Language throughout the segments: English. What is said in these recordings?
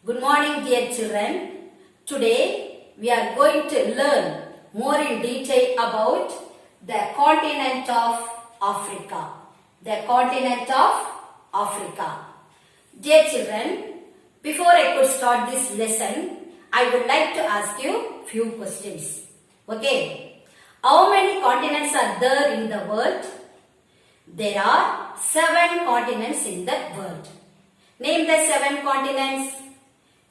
Good morning, dear children. Today we are going to learn more in detail about the continent of Africa. The continent of Africa. Dear children, before I could start this lesson, I would like to ask you few questions. Okay. How many continents are there in the world? There are 7 continents in the world. Name the 7 continents.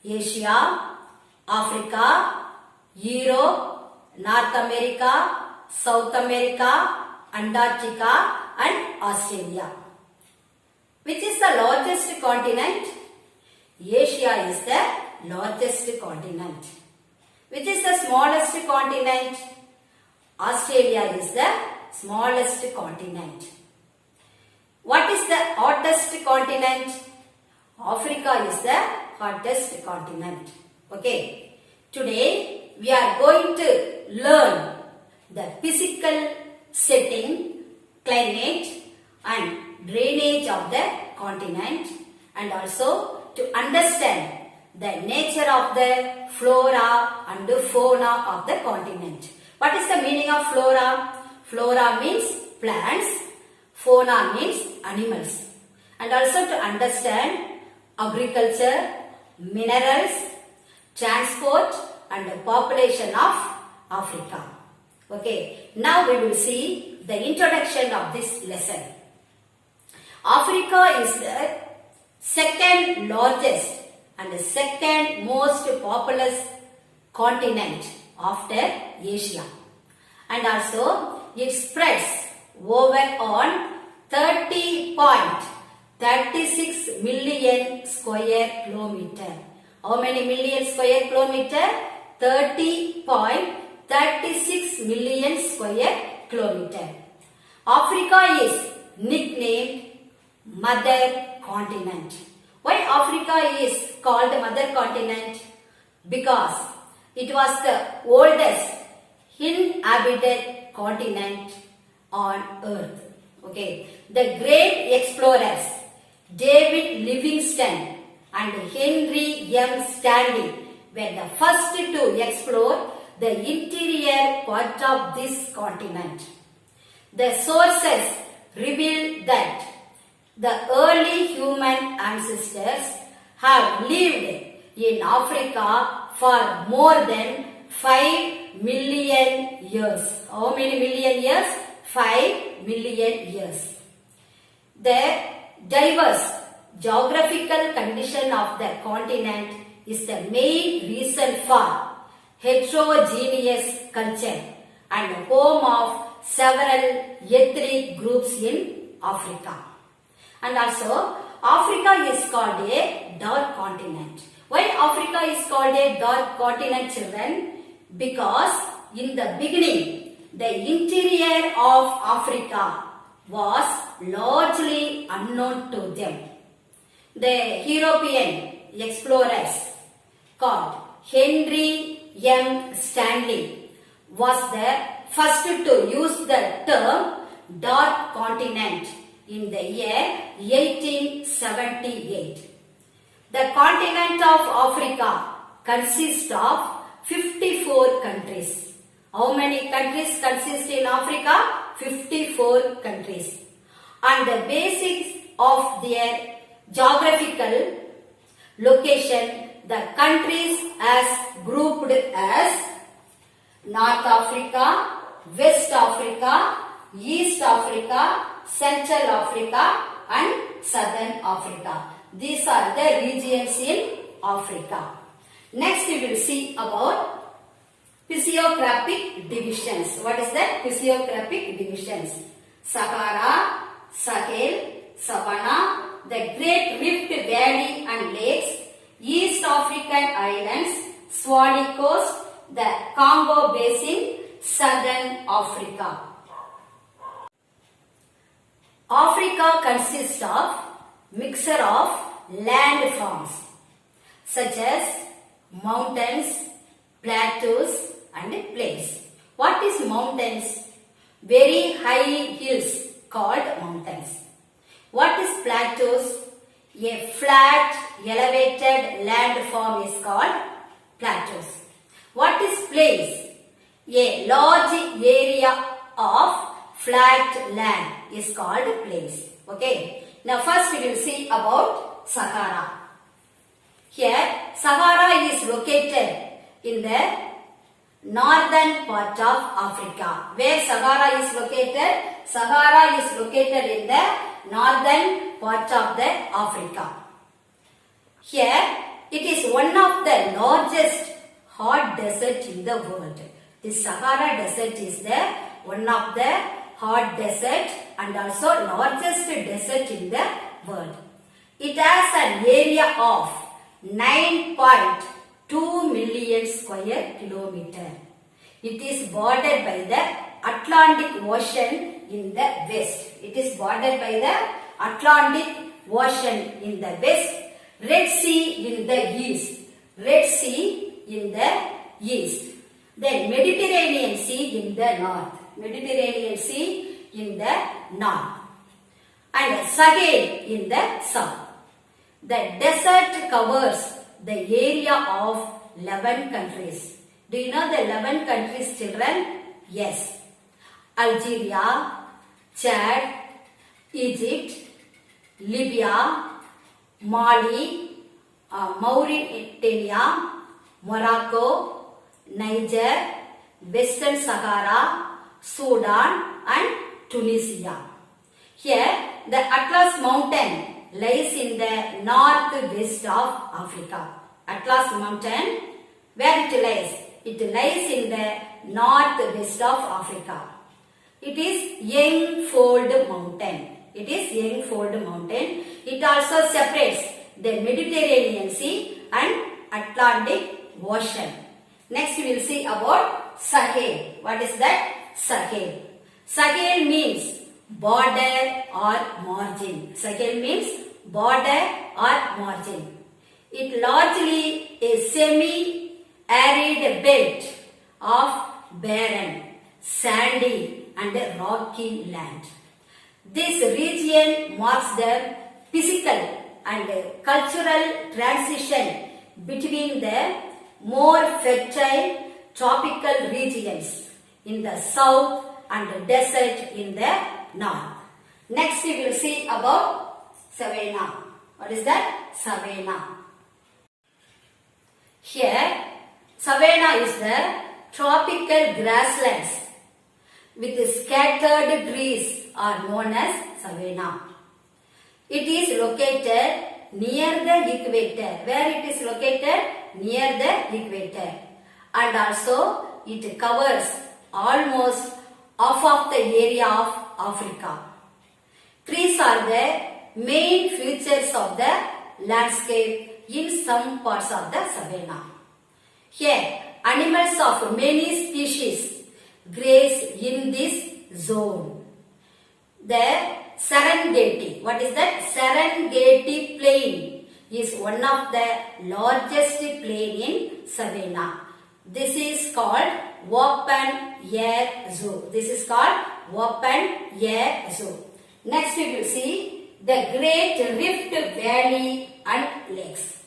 Asia, Africa, Europe, North America, South America, Antarctica and Australia. Which is the largest continent? Asia is the largest continent. Which is the smallest continent? Australia is the smallest continent. What is the hottest continent? Africa is the hottest continent. Okay. Today we are going to learn the physical setting, climate and drainage of the continent, and also to understand the nature of the flora and the fauna of the continent. What is the meaning of flora? Flora means plants, fauna means animals. And also to understand agriculture, minerals, transport and the population of Africa. Okay, now we will see the introduction of this lesson. Africa is the second largest and the second most populous continent after Asia. And also it spreads over on 30.36 million square kilometer. How many million square kilometer? 30.36 million square kilometer. Africa is nicknamed Mother Continent. Why Africa is called Mother Continent? Because it was the oldest inhabited continent on earth. Okay. The great explorers David Livingstone and Henry M. Stanley were the first to explore the interior part of this continent. The sources reveal that the early human ancestors have lived in Africa for more than 5 million years. How many million years? 5 million years. The diverse geographical condition of the continent is the main reason for heterogeneous culture and home of several ethnic groups in Africa. And also, Africa is called a dark continent. Why Africa is called a dark continent, children? Because in the beginning, the interior of Africa was largely unknown to them. The European explorers called Henry M. Stanley was the first to use the term dark continent in the year 1878. The continent of Africa consists of 54 countries. How many countries consist in Africa? 54 countries. And the basics of their geographical location, the countries as grouped as North Africa, West Africa, East Africa, Central Africa and Southern Africa. These are the regions in Africa. Next we will see about physiographic divisions. What is that? Physiographic divisions. Sahara, Sahel, Savannah, the Great Rift Valley and lakes, East African islands, Swahili coast, the Congo Basin, Southern Africa. Africa consists of mixture of landforms such as mountains, plateaus and plains. What is mountains? Very high hills called mountains. What is plateaus? A flat, elevated landform is called plateaus. What is plains? A large area of flat land is called plains. Okay. Now first we will see about Sahara. Here Sahara is located in the northern part of Africa. Where Sahara is located? Sahara is located in the northern part of the Africa. Here it is one of the largest hot desert in the world. The Sahara desert is the one of the hot desert and also largest desert in the world. It has an area of 9.2 million square kilometer. It is bordered by the Atlantic Ocean in the west. It is bordered by the Atlantic Ocean in the west, Red Sea in the east, Red Sea in the east, then Mediterranean Sea in the north, Mediterranean Sea in the north, and Sahel in the south. The desert covers the area of 11 countries. Do you know the 11 countries, children? Yes. Algeria, Chad, Egypt, Libya, Mali, Mauritania, Morocco, Niger, Western Sahara, Sudan and Tunisia. Here the Atlas mountain lies in the northwest of Africa. Atlas mountain, where it lies? It lies in the northwest of Africa. It is Young-Fold mountain. It is Young-Fold mountain. It also separates the Mediterranean Sea and Atlantic Ocean. Next we will see about Sahel. What is that? Sahel. Sahel means border or margin. Sahel means border or margin. It largely a semi-arid belt of barren, sandy and rocky land. This region marks the physical and cultural transition between the more fertile tropical regions in the south and the desert in the north. Next we will see about savanna. What is that? Savanna. Here savanna is the tropical grasslands with scattered trees are known as savanna. It is located near the equator. Where it is located? Near the equator. And also it covers almost half of the area of Africa. Trees are the main features of the landscape in some parts of the savanna. Here, animals of many species graze in this zone. The Serengeti, what is that? Serengeti plain is one of the largest plain in savanna. This is called open air zoo. This is called open air zoo. Next we will see the Great Rift Valley and lakes.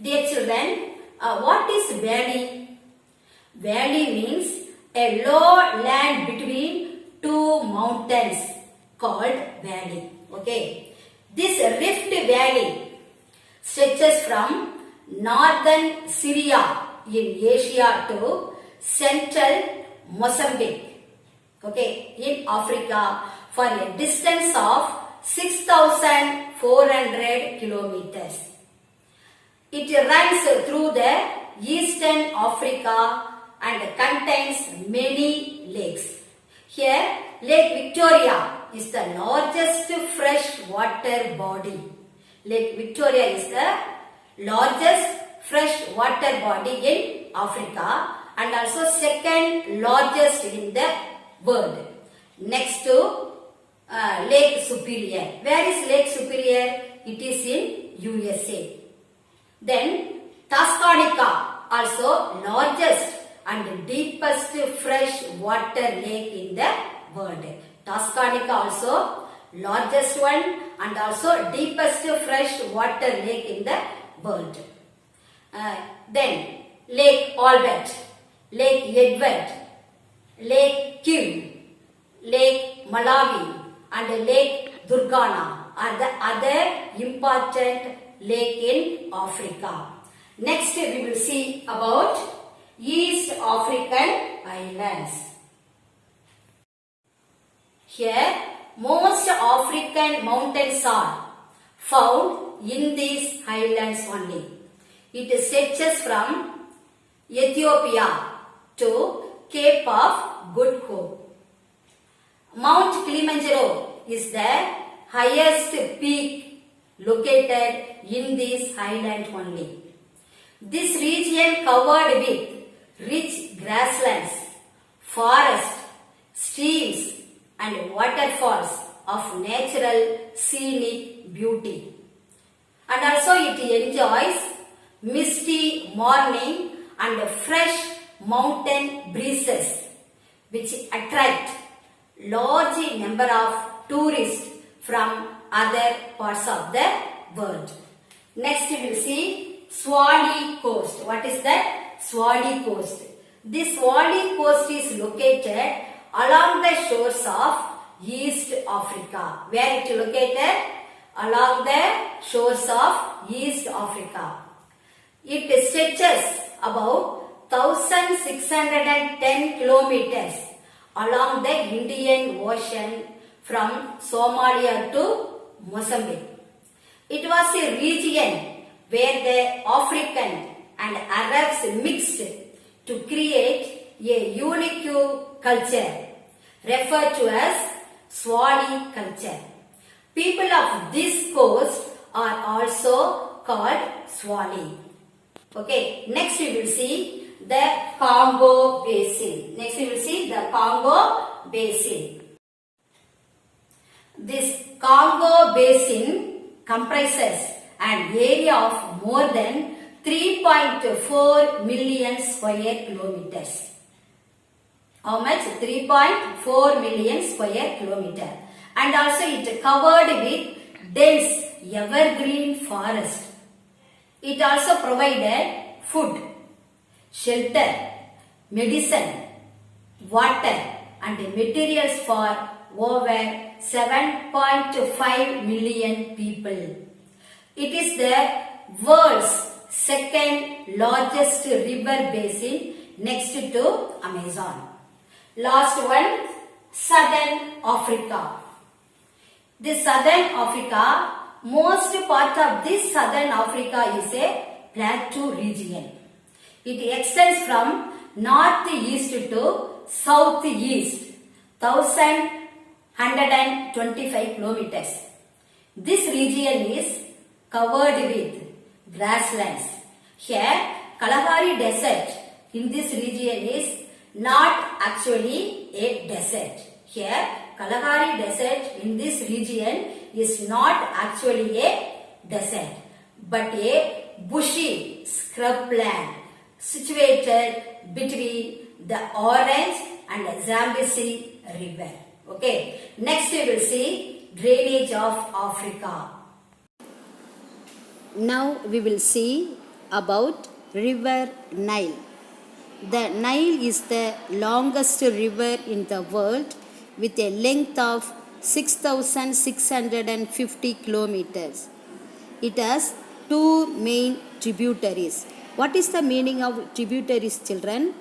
Dear children, what is valley? Valley means a low land between two mountains called valley. Okay. This Rift Valley stretches from northern Syria in Asia to central Mozambique, okay, in Africa for a distance of 6,400 kilometers. It runs through the eastern Africa and contains many lakes. Here, Lake Victoria is the largest freshwater body. Lake Victoria is the largest freshwater body in Africa and also second largest in the world. Next to Lake Superior. Where is Lake Superior? It is in USA. Then Tanganyika, also largest and deepest freshwater lake in the world. Tanganyika also largest one and also deepest fresh water lake in the world. Then Lake Albert, Lake Edward, Lake Kim, Lake Malawi and Lake Durgana are the other important lake in Africa. Next we will see about East African Islands. Here most African mountains are found in these highlands only. It stretches from Ethiopia to Cape of Good Hope. Mount Kilimanjaro is the highest peak located in this highland only. This region covered with rich grasslands, forests, streams and waterfalls of natural scenic beauty. And also it enjoys misty morning and fresh mountain breezes which attract large number of tourists from other parts of the world. Next we will see Swahili Coast. What is that? Swahili Coast. This Swahili Coast is located along the shores of East Africa. Where it is located? Along the shores of East Africa. It stretches about 1610 kilometers along the Indian Ocean from Somalia to Mozambique. It was a region where the African and Arabs mixed to create a unique culture referred to as Swahili culture. People of this coast are also called Swahili. Okay, next we will see the Congo Basin. Next we will see the Congo Basin. This Congo Basin comprises an area of more than 3.4 million square kilometers. How much? 3.4 million square kilometer. And also it covered with dense evergreen forest. It also provided food, shelter, medicine, water and materials for over 7.5 million people. It is the world's second largest river basin next to Amazon. Last one, Southern Africa. This Southern Africa, most part of this Southern Africa is a plateau region. It extends from northeast to southeast, 1125 kilometers. This region is covered with grasslands. Here, Kalahari Desert in this region is not actually a desert. Here, Kalahari Desert in this region is not actually a desert, but a bushy scrubland situated between the Orange and Zambezi River. Okay, next we will see drainage of Africa. Now we will see about River Nile. The Nile is the longest river in the world with a length of 6,650 kilometers. It has two main tributaries. What is the meaning of tributaries, children?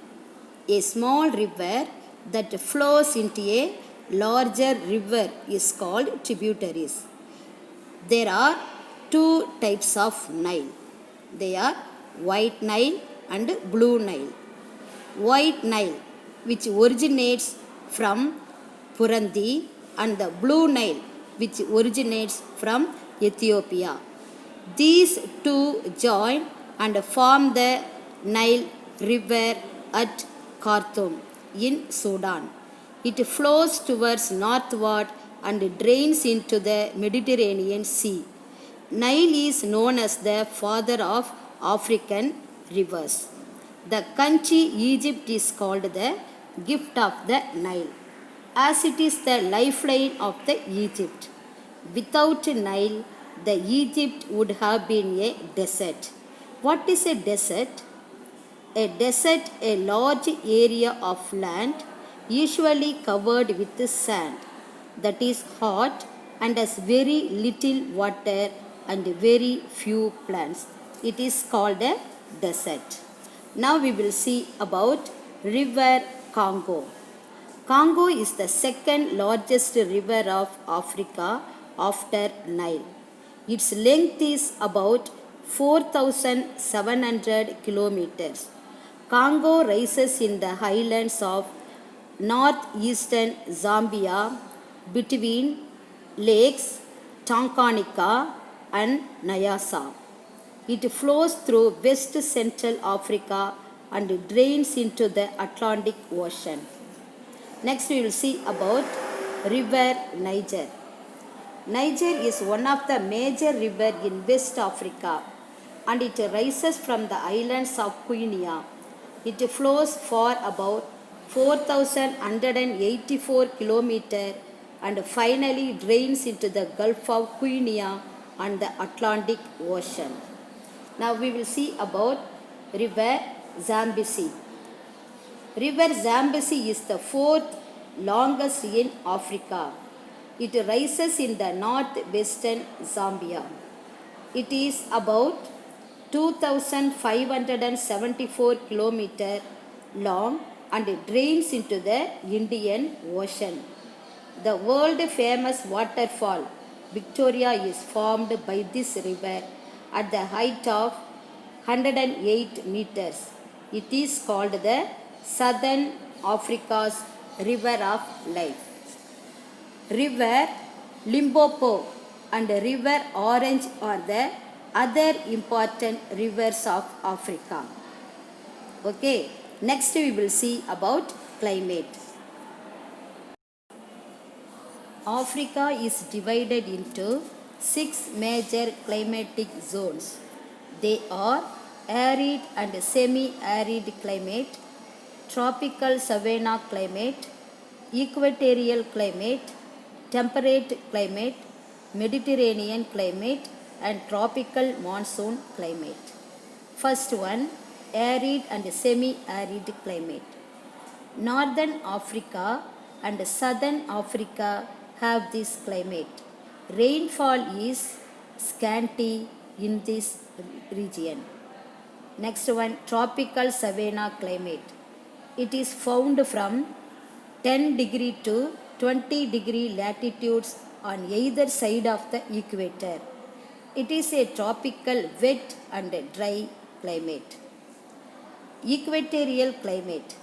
A small river that flows into a larger river is called tributaries. There are two types of Nile. They are White Nile and Blue Nile. White Nile, which originates from Burundi, and the Blue Nile, which originates from Ethiopia. These two join and form the Nile River at Khartoum in Sudan. It flows towards northward and drains into the Mediterranean Sea. Nile is known as the father of African rivers. The country Egypt is called the gift of the Nile, as it is the lifeline of the Egypt. Without Nile, the Egypt would have been a desert. What is a desert? A desert, a large area of land usually covered with sand that is hot and has very little water and very few plants. It is called a desert. Now we will see about river Congo. Congo is the second largest river of Africa after Nile. Its length is about 4,700 kilometers. Congo rises in the highlands of northeastern Zambia between lakes Tanganyika and Nyasa. It flows through west central Africa and drains into the Atlantic Ocean. Next we will see about river Niger. Niger is one of the major rivers in West Africa and it rises from the islands of Guinea. It flows for about 4,184 kilometers and finally drains into the Gulf of Guinea and the Atlantic Ocean. Now we will see about river Zambezi. River Zambezi is the fourth longest in Africa. It rises in the northwestern Zambia. It is about 2,574 kilometers long and drains into the Indian Ocean. The world famous waterfall Victoria is formed by this river at the height of 108 meters. It is called the Southern Africa's River of Life. River Limpopo and River Orange are the other important rivers of Africa. Okay, next we will see about climate. Africa is divided into 6 major climatic zones. They are arid and semi-arid climate, tropical savanna climate, equatorial climate, temperate climate, Mediterranean climate and tropical monsoon climate. First one, arid and semi-arid climate. Northern Africa and Southern Africa have this climate. Rainfall is scanty in this region. Next one, tropical savanna climate. It is found from 10 degree to 20 degree latitudes on either side of the equator. It is a tropical wet and dry climate. Equatorial climate.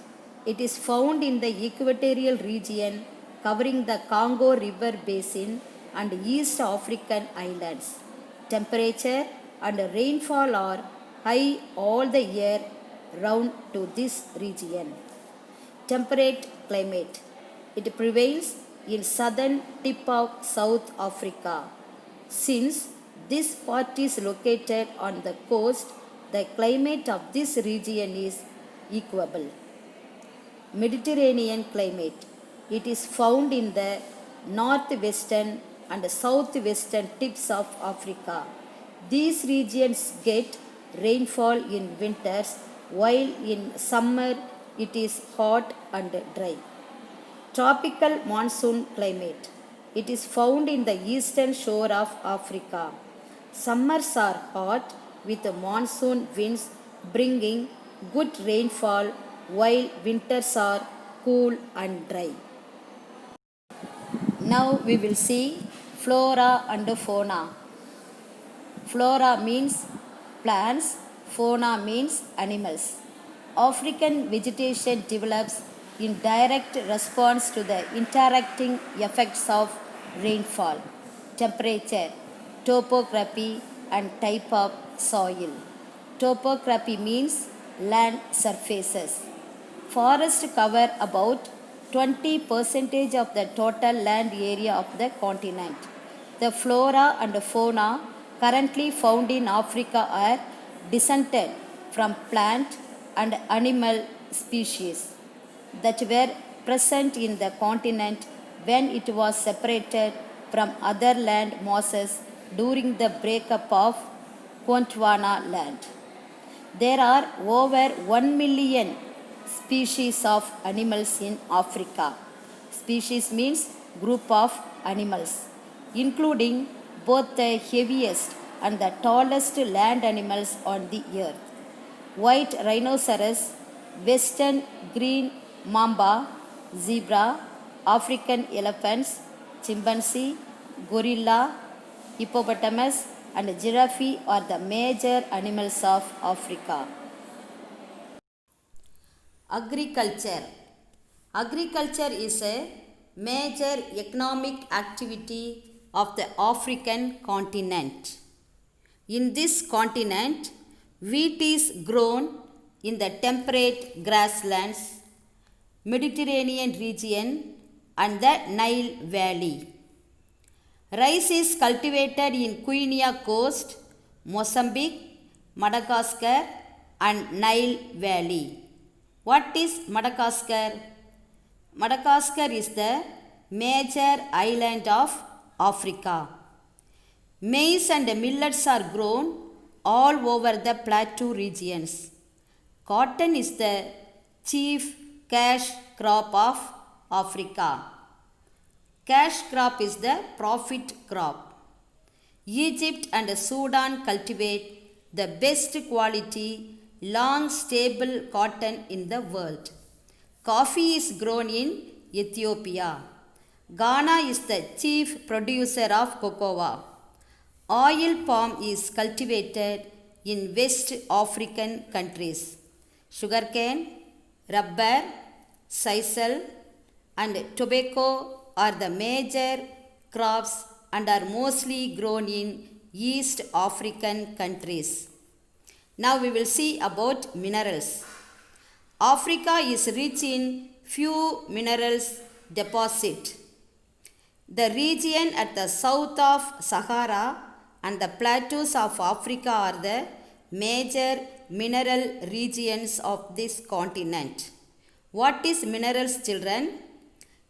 It is found in the equatorial region covering the Congo River basin and East African islands. Temperature and rainfall are high all the year round to this region. Temperate climate. It prevails in southern tip of South Africa. Since this part is located on the coast, the climate of this region is equable. Mediterranean climate. It is found in the northwestern and southwestern tips of Africa. These regions get rainfall in winters, while in summer it is hot and dry. Tropical monsoon climate. It is found in the eastern shore of Africa. Summers are hot with monsoon winds bringing good rainfall, while winters are cool and dry. Now we will see flora and fauna. Flora means plants, fauna means animals. African vegetation develops in direct response to the interacting effects of rainfall, temperature, topography and type of soil. Topography means land surfaces. Forests cover about 20% of the total land area of the continent. The flora and fauna currently found in Africa are descended from plant and animal species that were present in the continent when it was separated from other land masses during the breakup of Gondwana land. There are over 1 million species of animals in Africa. Species means group of animals, including both the heaviest and the tallest land animals on the earth. White rhinoceros, western green mamba, zebra, African elephants, chimpanzee, gorilla, hippopotamus, and giraffe are the major animals of Africa. Agriculture. Agriculture is a major economic activity of the African continent. In this continent, wheat is grown in the temperate grasslands, Mediterranean region, and the Nile Valley. Rice is cultivated in Guinea Coast, Mozambique, Madagascar, and Nile Valley. What is Madagascar? Madagascar is the major island of Africa. Maize and millets are grown all over the plateau regions. Cotton is the chief cash crop of Africa. Cash crop is the profit crop. Egypt and Sudan cultivate the best quality, long stable cotton in the world. Coffee is grown in Ethiopia. Ghana is the chief producer of cocoa. Oil palm is cultivated in West African countries. Sugarcane, rubber, sisal, and tobacco are the major crops and are mostly grown in East African countries. Now we will see about minerals. Africa is rich in few minerals deposit. The region at the south of Sahara and the plateaus of Africa are the major mineral regions of this continent. What is minerals, children?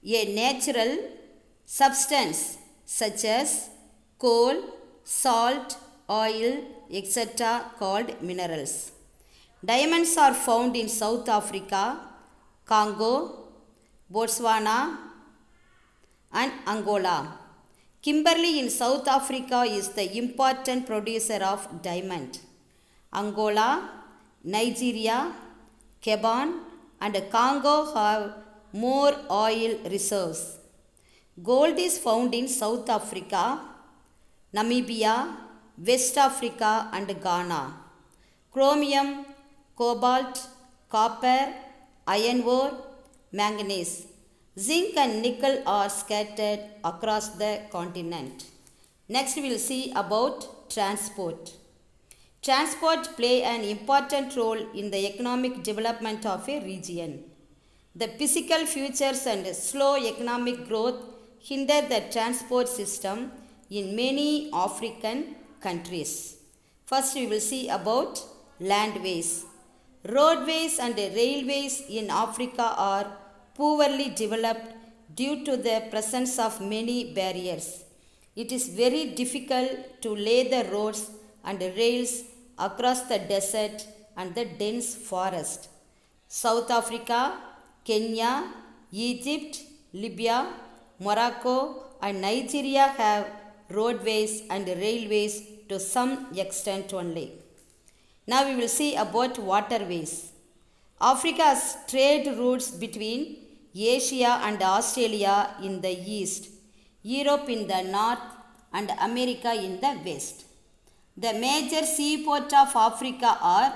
A natural substance such as coal, salt, oil, etc. called minerals. Diamonds are found in South Africa, Congo, Botswana, and Angola. Kimberley in South Africa is the important producer of diamond. Angola, Nigeria, Gabon, and Congo have more oil reserves. Gold is found in South Africa, Namibia, West Africa, and Ghana. Chromium, cobalt, copper, iron ore, manganese, zinc, and nickel are scattered across the continent. Next we will see about transport. Transport play an important role in the economic development of a region. The physical features and slow economic growth hinder the transport system in many African countries. First we will see about landways. Roadways and railways in Africa are poorly developed due to the presence of many barriers. It is very difficult to lay the roads and rails across the desert and the dense forest. South Africa, Kenya, Egypt, Libya, Morocco, and Nigeria have roadways and railways to some extent only. Now we will see about waterways. Africa has trade routes between Asia and Australia in the east, Europe in the north, and America in the west. The major seaports of Africa are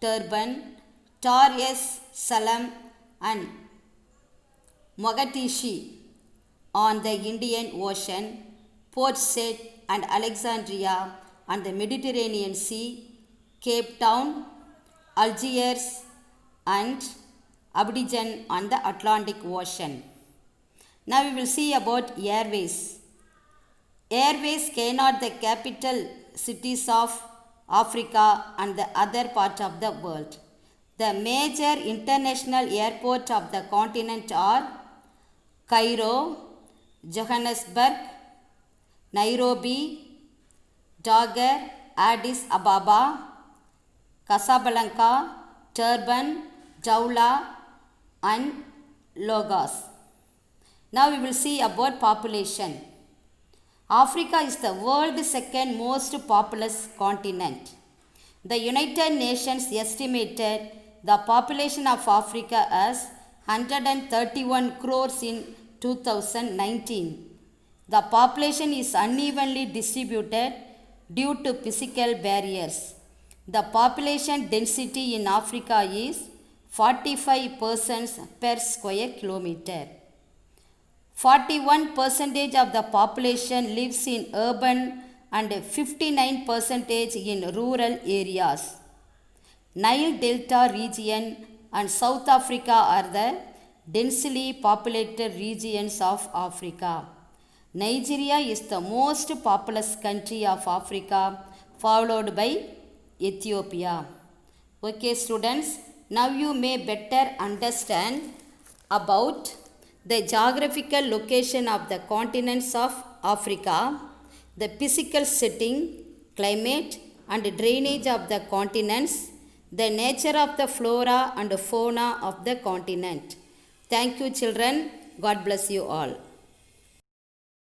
Durban, Dar es Salaam, and Mogadishu on the Indian Ocean, Port Said and Alexandria on the Mediterranean Sea, Cape Town, Algiers, and Abidjan on the Atlantic Ocean. Now we will see about airways. Airways cannot the capital cities of Africa and the other part of the world. The major international airports of the continent are Cairo, Johannesburg, Nairobi, Dakar, Addis Ababa, Casablanca, Durban, Douala and Lagos. Now we will see about population. Africa is the world's second most populous continent. The United Nations estimated the population of Africa as 131 crores in 2019. The population is unevenly distributed due to physical barriers. The population density in Africa is 45 persons per square kilometer. 41% of the population lives in urban and 59% in rural areas. Nile Delta region and South Africa are the densely populated regions of Africa. Nigeria is the most populous country of Africa, followed by Ethiopia. Okay students, now you may better understand about the geographical location of the continents of Africa, the physical setting, climate and drainage of the continents, the nature of the flora and fauna of the continent. Thank you children. God bless you all.